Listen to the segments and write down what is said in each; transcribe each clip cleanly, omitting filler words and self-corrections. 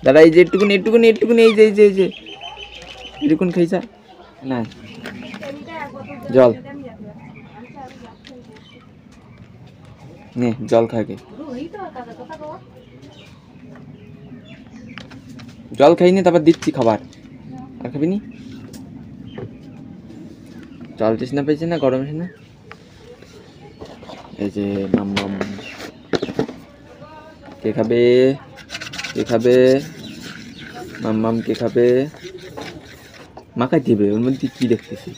দাদা এই যে একটুকুনি একটুকুনি একটুকুনি এই যে এই যে এই যে এরকম খাইছা না জল নে জল খাকে জল খাইনি তারপর দিচ্ছি খাবার আর খাবি নি জল তৃষ্ণা পেয়েছে না গরম আছে না এই যে মাম্মাম কে খাবে কে খাবে মাম্মাম কে খাবে মাখাই দিবে ওর মধ্যে কি দেখতেছি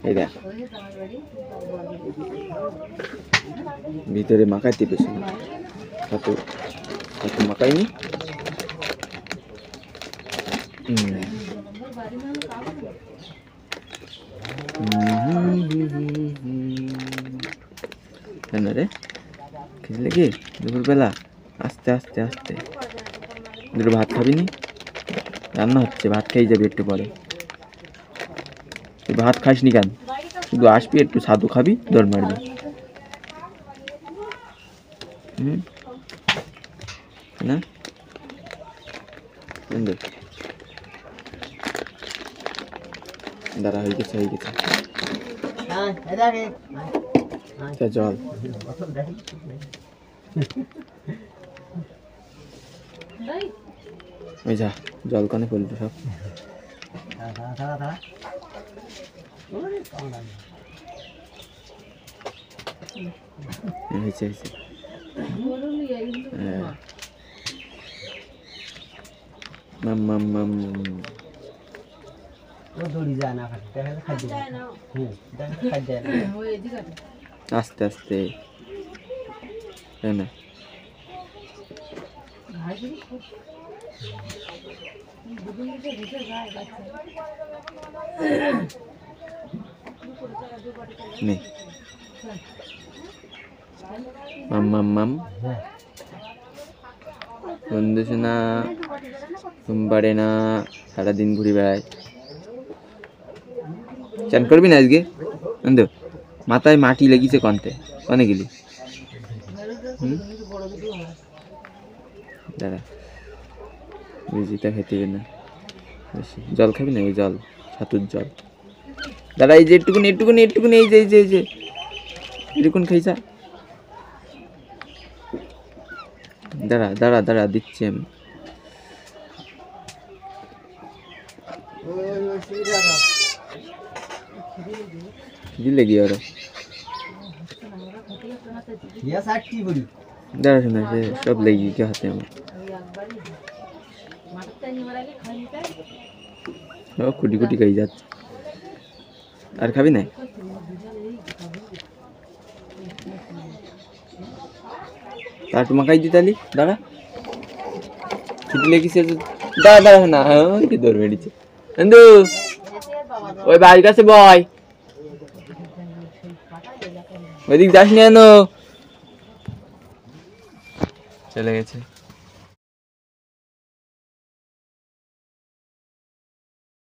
এই দেখ ভিতরে মাখাই দিবে কত কত মাখাইনি কেন রে খেলে কি দুপুরবেলা আস্তে আস্তে আস্তে দুটো ভাত খাবি নি রান্না হচ্ছে ভাত খেয়ে যাবি একটু পরে তুই ভাত খাস নি কেন শুধু আসবি একটু সাধু খাবি দৌড় মারবি না দাঁড়া হয়ে গেছে জল ওই যা জল কানে পড়লো সব হয়েছে হয়েছে মাম মাম মাম আস্তে আস্তে না মাম মাম মাম বন্ধু শোনা সোমবারে না সারাদিন ঘুরি বেড়ায় চান করবি না আজকে বন্ধু মাথায় মাটি লেগেছে কনতে কনে গেলি দাঁড়া বুঝিটা খেতে না বেশি জল খাবি না ওই জল ছাতুর জল দাঁড়া এই যে একটুকুনি একটুকুনি একটুকুনি এই যে এই যে এই যে এরকম খাইছা দাঁড়া দাঁড়া দাঁড়া দিচ্ছি আমি দিলে কি আর দাঁড়া শোনা সব লেগে গিয়ে হাতে আমার কুটি কুটি খাই যাচ্ছে আর খাবি না আর তোমার খাই দিতালি দাঁড়া ছুটি লেগেছে দাঁড়া দাঁড়া না কি দৌড় মেরেছে বন্ধু ওই বাড়ির কাছে বয় ওইদিক যাস নি চলে গেছে।